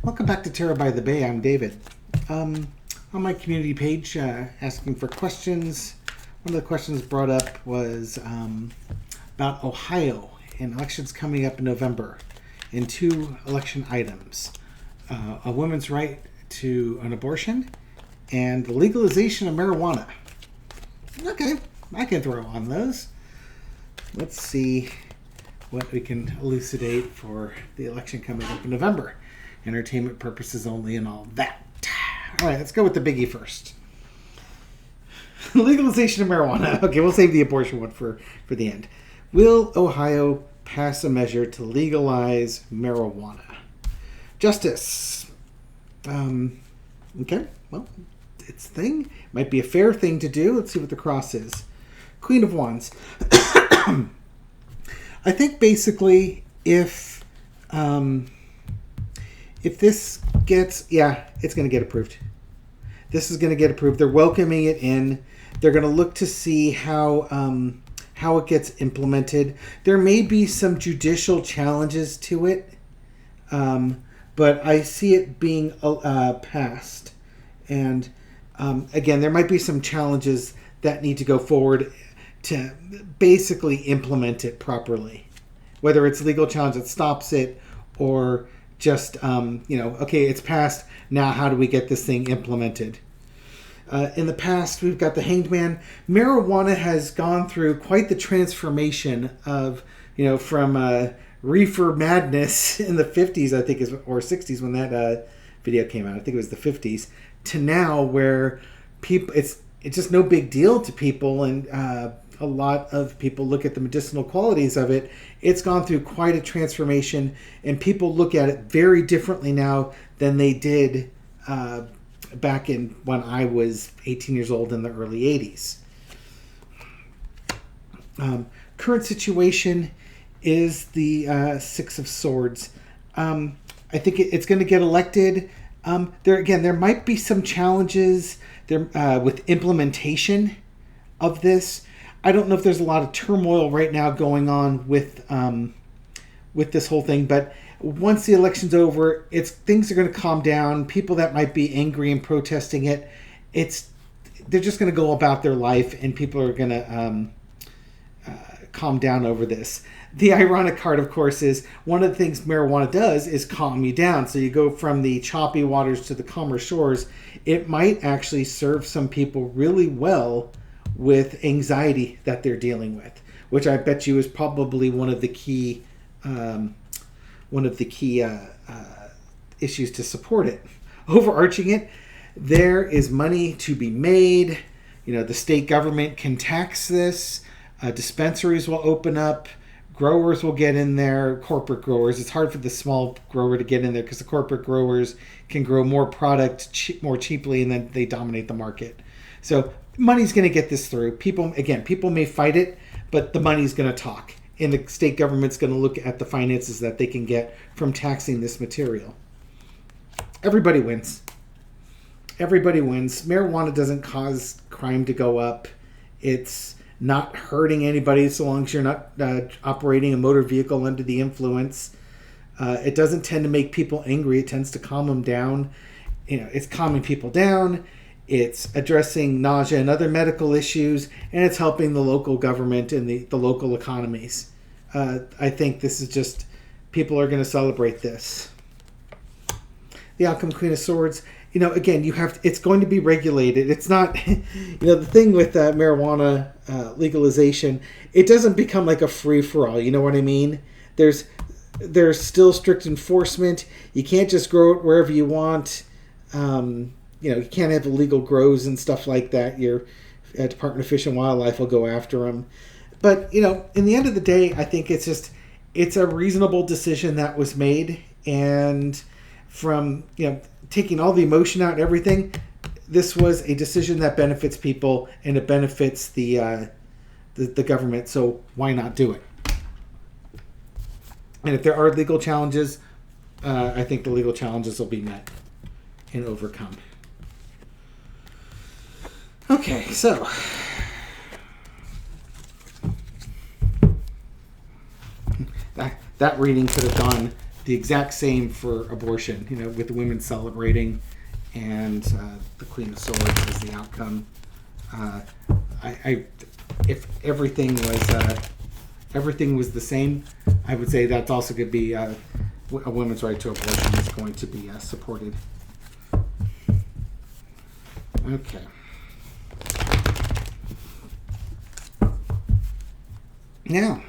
Welcome back to Terra by the Bay. I'm David. On my community page, asking for questions. One of the questions brought up was about Ohio and elections coming up in November, and two election items: a woman's right to an abortion and the legalization of marijuana. Okay, I can throw on those. Let's see what we can elucidate for the election coming up in November. Entertainment purposes only and all that. All right, let's go with the biggie first. Legalization of marijuana. Okay, we'll save the abortion one for the end. Will Ohio pass a measure to legalize marijuana? Justice. Okay, well, it's a thing. Might be a fair thing to do. Let's see what the cross is. Queen of Wands. I think basically if this gets, it's going to get approved. This is going to get approved. They're welcoming it in. They're going to look to see how it gets implemented. There may be some judicial challenges to it, but I see it being passed. And again, there might be some challenges that need to go forward to basically implement it properly. Whether it's legal challenge that stops it or just, okay, it's passed. Now how do we get this thing implemented? In the past, we've got the Hanged Man. Marijuana has gone through quite the transformation of, from reefer madness in the 50s, I think, or 60s when that video came out. I think it was the 50s, to now where people, it's just no big deal to people, and a lot of people look at the medicinal qualities of it. It's gone through quite a transformation, and people look at it very differently now than they did back in when I was 18 years old in the early 80s. Current situation is the Six of Swords. I think it's going to get elected. There might be some challenges there with implementation of this. I don't know if there's a lot of turmoil right now going on with this whole thing, but once the election's over, things are going to calm down. People that might be angry and protesting it, they're just going to go about their life, and people are going to calm down over this. The ironic card, of course, is one of the things marijuana does is calm you down. So you go from the choppy waters to the calmer shores. It might actually serve some people really well with anxiety that they're dealing with, which I bet you is probably one of the key issues to support it. Overarching it, there is money to be made. The state government can tax this. Dispensaries will open up. Growers will get in there. Corporate growers. It's hard for the small grower to get in there because the corporate growers can grow more product more cheaply, and then they dominate the market. So money's going to get this through. People may fight it, but the money's going to talk. And the state government's going to look at the finances that they can get from taxing this material. Everybody wins. Everybody wins. Marijuana doesn't cause crime to go up. It's not hurting anybody so long as you're not operating a motor vehicle under the influence. It doesn't tend to make people angry. It tends to calm them down. It's calming people down. It's addressing nausea and other medical issues, and it's helping the local government and the local economies. I think this is just, people are going to celebrate this. The outcome, Queen of Swords. Again, it's going to be regulated. It's not, the thing with marijuana legalization, it doesn't become like a free-for-all. You know what I mean? There's still strict enforcement. You can't just grow it wherever you want. You can't have illegal grows and stuff like that. Your Department of Fish and Wildlife will go after them. But, in the end of the day, I think it's a reasonable decision that was made. And from, taking all the emotion out and everything, this was a decision that benefits people, and it benefits the government. So why not do it? And if there are legal challenges, I think the legal challenges will be met and overcome. Okay, so that reading could have gone the exact same for abortion, with the women celebrating and the Queen of Swords as the outcome. If everything was the same, I would say that's also going to be a women's right to abortion is going to be supported. Okay. Now,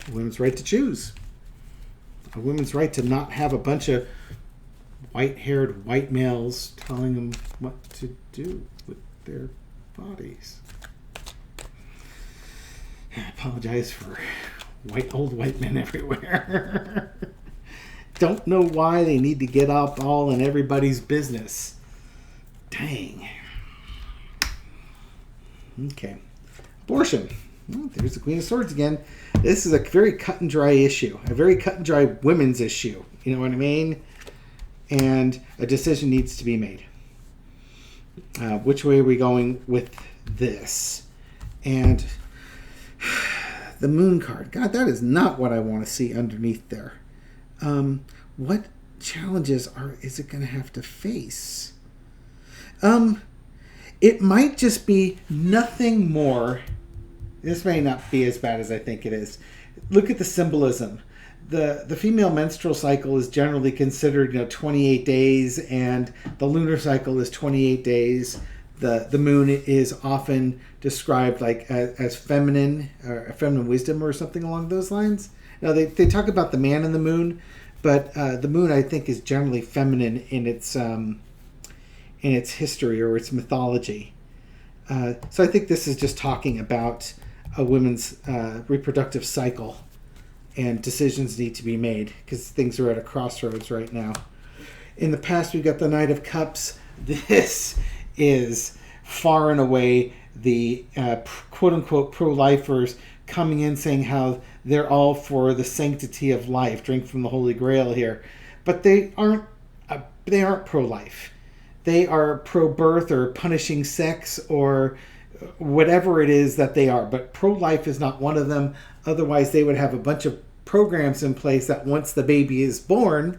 a women's right to choose. A women's right to not have a bunch of white-haired white males telling them what to do with their bodies. I apologize for old white men everywhere. Don't know why they need to get up all in everybody's business. Dang. Okay. Abortion. Oh, there's the Queen of Swords again. This is a very cut and dry issue. A very cut and dry women's issue. You know what I mean? And a decision needs to be made. Which way are we going with this? And the moon card. God, that is not what I want to see underneath there. What challenges is it going to have to face? It might just be nothing more. This may not be as bad as I think it is. Look at the symbolism. The female menstrual cycle is generally considered 28 days, and the lunar cycle is 28 days. The moon is often described like as feminine, or feminine wisdom, or something along those lines. Now they talk about the man in the moon, but the moon I think is generally feminine in its history or its mythology. So I think this is just talking about a woman's reproductive cycle, and decisions need to be made because things are at a crossroads right now. In the past, we've got the Knight of Cups. This is far and away the quote-unquote pro-lifers coming in saying how they're all for the sanctity of life, drink from the Holy Grail here. But they aren't pro-life. They are pro-birth or punishing sex or whatever it is that they are. But pro-life is not one of them. Otherwise, they would have a bunch of programs in place that once the baby is born,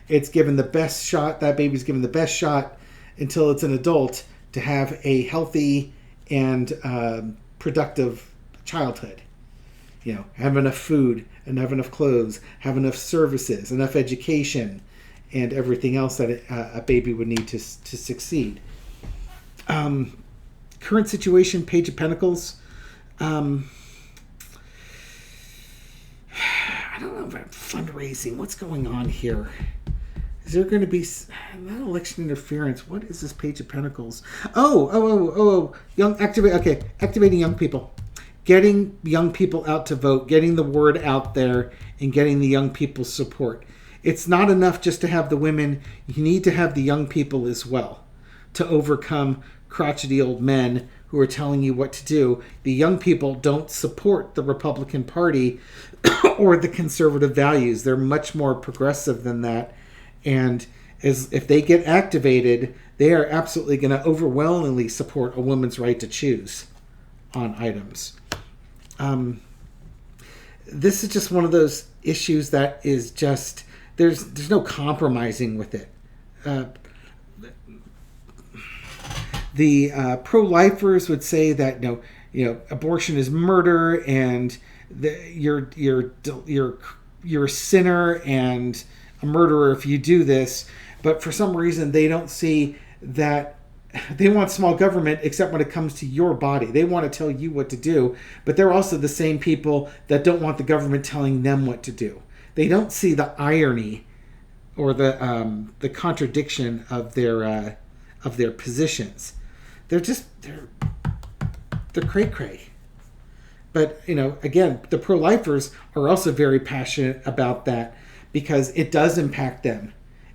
it's given the best shot. That baby's given the best shot until it's an adult to have a healthy and productive childhood. Have enough food and have enough clothes, have enough services, enough education, and everything else that a baby would need to succeed. Current situation, Page of Pentacles. I don't know about fundraising. What's going on here? Is there going to be not election interference? What is this Page of Pentacles? Activating young people. Getting young people out to vote, getting the word out there, and getting the young people's support. It's not enough just to have the women. You need to have the young people as well to overcome crotchety old men who are telling you what to do. The young people don't support the Republican Party or the conservative values. They're much more progressive than that. And if they get activated, they are absolutely going to overwhelmingly support a woman's right to choose on items. This is just one of those issues that is just, there's no compromising with it. The pro-lifers would say that abortion is murder and you're a sinner and a murderer if you do this. But for some reason they don't see that. They want small government except when it comes to your body. They want to tell you what to do, but they're also the same people that don't want the government telling them what to do. They don't see the irony or the contradiction of their positions. They're cray-cray. But, again, the pro-lifers are also very passionate about that because it does impact them.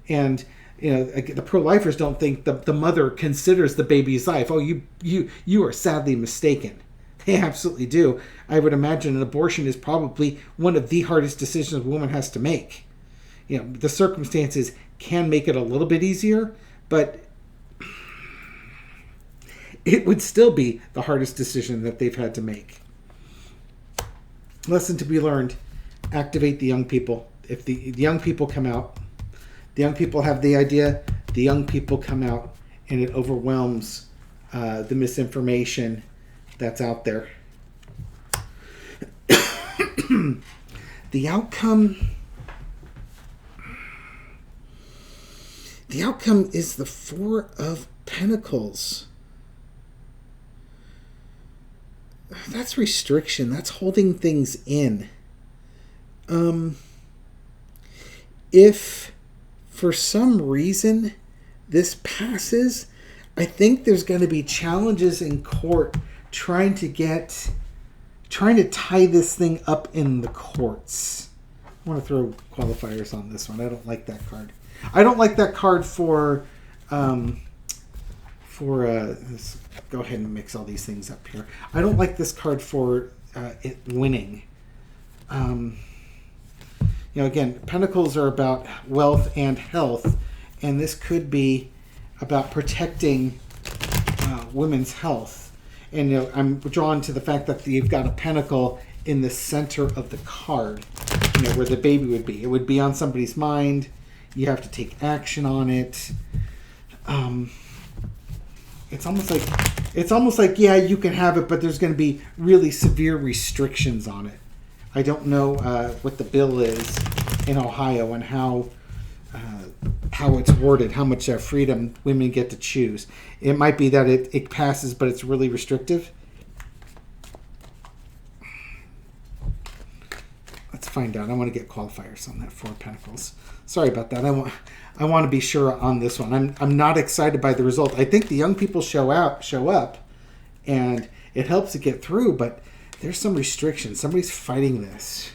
And the pro-lifers don't think the mother considers the baby's life. Oh, you are sadly mistaken. They absolutely do. I would imagine an abortion is probably one of the hardest decisions a woman has to make. The circumstances can make it a little bit easier, but it would still be the hardest decision that they've had to make. Lesson to be learned: activate the young people. if the young people come out, the young people have the idea, the young people come out, and it overwhelms the misinformation that's out there. The outcome is the Four of Pentacles. That's restriction. That's holding things in. If for some reason this passes, I think there's going to be challenges in court trying to tie this thing up in the courts. I want to throw qualifiers on this one. I don't like that card. I don't like that card for let's go ahead and mix all these things up here. I don't like this card for it winning. Again, Pentacles are about wealth and health, and this could be about protecting women's health. And I'm drawn to the fact that you've got a pentacle in the center of the card, where the baby would be. It would be on somebody's mind. You have to take action on it. It's almost like yeah, you can have it, but there's going to be really severe restrictions on it. I don't know what the bill is in Ohio and how it's worded, how much freedom women get to choose. It might be that it passes, but it's really restrictive. Let's find out. I want to get qualifiers on that Four of Pentacles. Sorry about that. I want to be sure on this one. I'm not excited by the result. I think the young people show up, and it helps to get through, but there's some restrictions. Somebody's fighting this.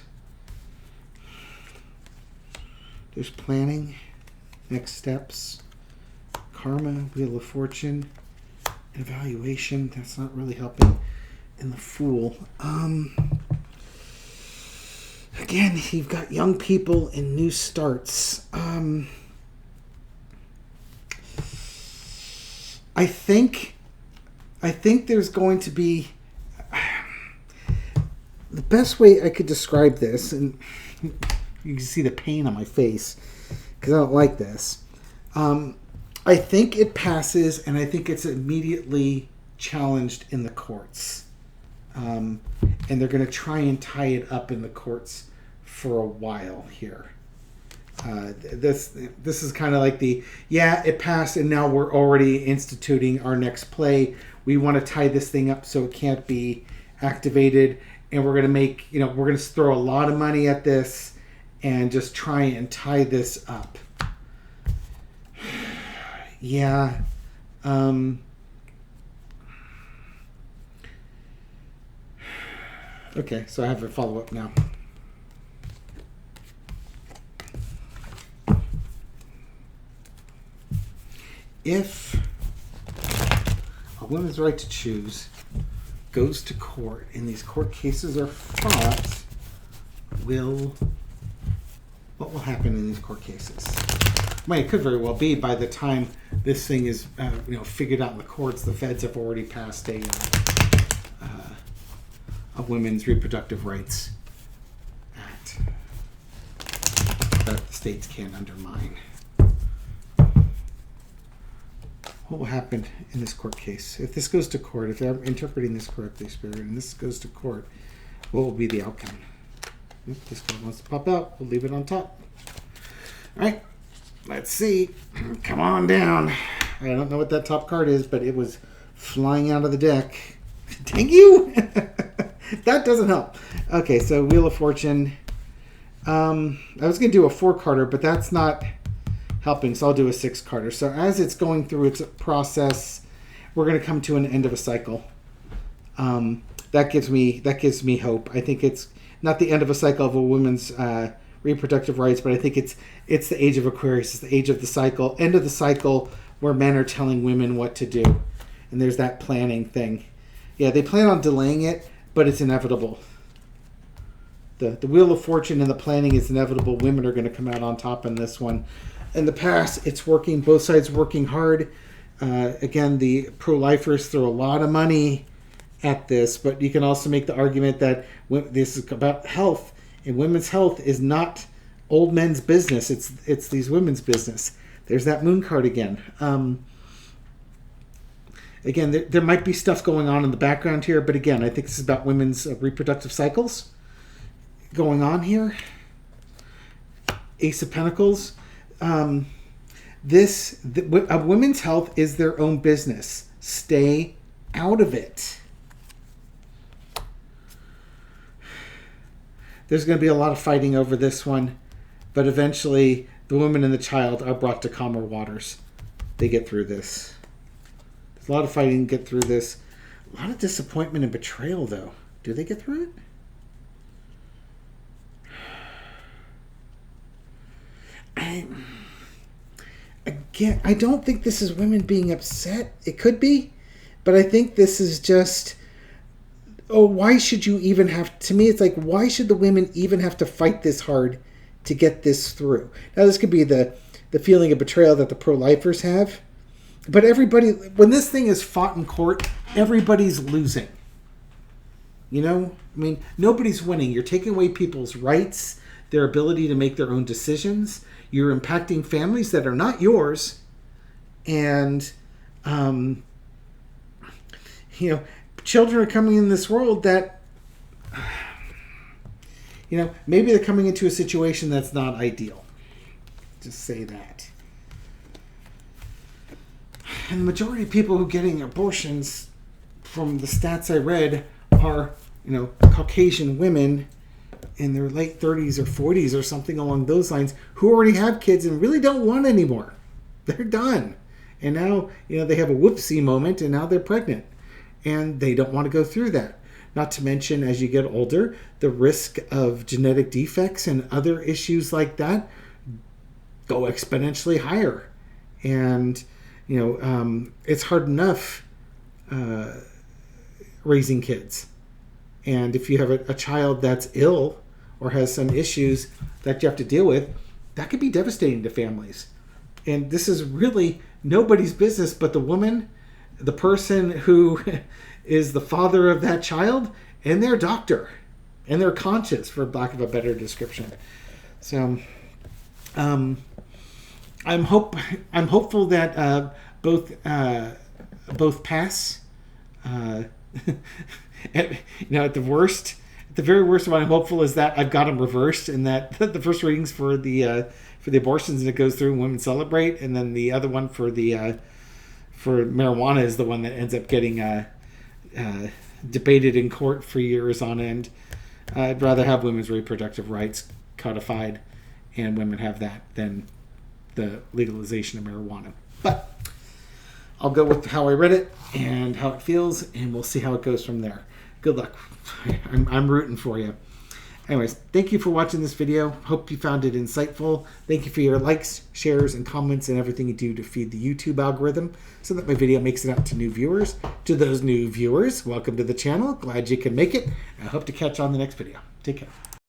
There's planning, next steps, karma, Wheel of Fortune, evaluation. That's not really helping. And the Fool. Again, you've got young people and new starts. I think there's going to be the best way I could describe this, and you can see the pain on my face because I don't like this. I think it passes, and I think it's immediately challenged in the courts. And they're going to try and tie it up in the courts for a while here. This is kind of like it passed, and now we're already instituting our next play. We want to tie this thing up so it can't be activated, and we're going to we're going to throw a lot of money at this and just try and tie this up. Yeah. Okay, so I have a follow-up now. If a woman's right to choose goes to court and these court cases are fought, what will happen in these court cases? Well, it could very well be by the time this thing is figured out in the courts, the feds have already passed a Women's Reproductive Rights Act that the states can't undermine. What will happen in this court case? If this goes to court, if I'm interpreting this correctly, Spirit, and this goes to court, what will be the outcome? If this card wants to pop out, we'll leave it on top. All right, let's see. Come on down. I don't know what that top card is, but it was flying out of the deck. Dang you! That doesn't help. Okay, so Wheel of Fortune. I was going to do a 4-carder, but that's not helping, so I'll do a 6-carder. So as it's going through its process, we're going to come to an end of a cycle. That gives me hope. I think it's not the end of a cycle of a woman's reproductive rights, but I think it's the age of Aquarius. It's the age of the cycle, end of the cycle, where men are telling women what to do. And there's that planning thing. Yeah, they plan on delaying it, but it's inevitable. The Wheel of Fortune and the planning is inevitable. Women are going to come out on top in this one. In the past, it's working. Both sides working hard. Again, the pro-lifers throw a lot of money at this, but you can also make the argument that this is about health, and women's health is not old men's business. It's these women's business. There's that moon card again. Again, there might be stuff going on in the background here, but again, I think this is about women's reproductive cycles going on here. Ace of Pentacles. A women's health is their own business. Stay out of it. There's going to be a lot of fighting over this one, but eventually the woman and the child are brought to calmer waters. They get through this. There's a lot of fighting to get through this. A lot of disappointment and betrayal, though. Do they get through it? I don't think this is women being upset. It could be, but I think this is just, why should you even have, to me it's like, why should the women even have to fight this hard to get this through? Now this could be the feeling of betrayal that the pro-lifers have, but everybody, when this thing is fought in court, everybody's losing. You know, I mean, nobody's winning. You're taking away people's rights, their ability to make their own decisions. You're impacting families that are not yours. And, children are coming in this world that, maybe they're coming into a situation that's not ideal. Just say that. And the majority of people who are getting abortions, from the stats I read, are, Caucasian women in their late 30s or 40s or something along those lines, who already have kids and really don't want anymore. They're done. And now, they have a whoopsie moment and now they're pregnant. And they don't want to go through that. Not to mention, as you get older, the risk of genetic defects and other issues like that go exponentially higher. And, it's hard enough raising kids. And if you have a child that's ill or has some issues that you have to deal with, that could be devastating to families. And this is really nobody's business but the woman, the person who is the father of that child, and their doctor, and their conscience, for lack of a better description. So, I'm hopeful that both pass. At the very worst, what I'm hopeful is that I've got them reversed, and that the first readings for the abortions, and it goes through and women celebrate, and then the other one for marijuana is the one that ends up getting debated in court for years on end. I'd rather have women's reproductive rights codified and women have that than the legalization of marijuana. But I'll go with how I read it and how it feels, and we'll see how it goes from there. Good luck. I'm rooting for you. Anyways, thank you for watching this video. Hope you found it insightful. Thank you for your likes, shares, and comments, and everything you do to feed the YouTube algorithm so that my video makes it out to new viewers. To those new viewers, welcome to the channel. Glad you can make it. I hope to catch you on the next video. Take care.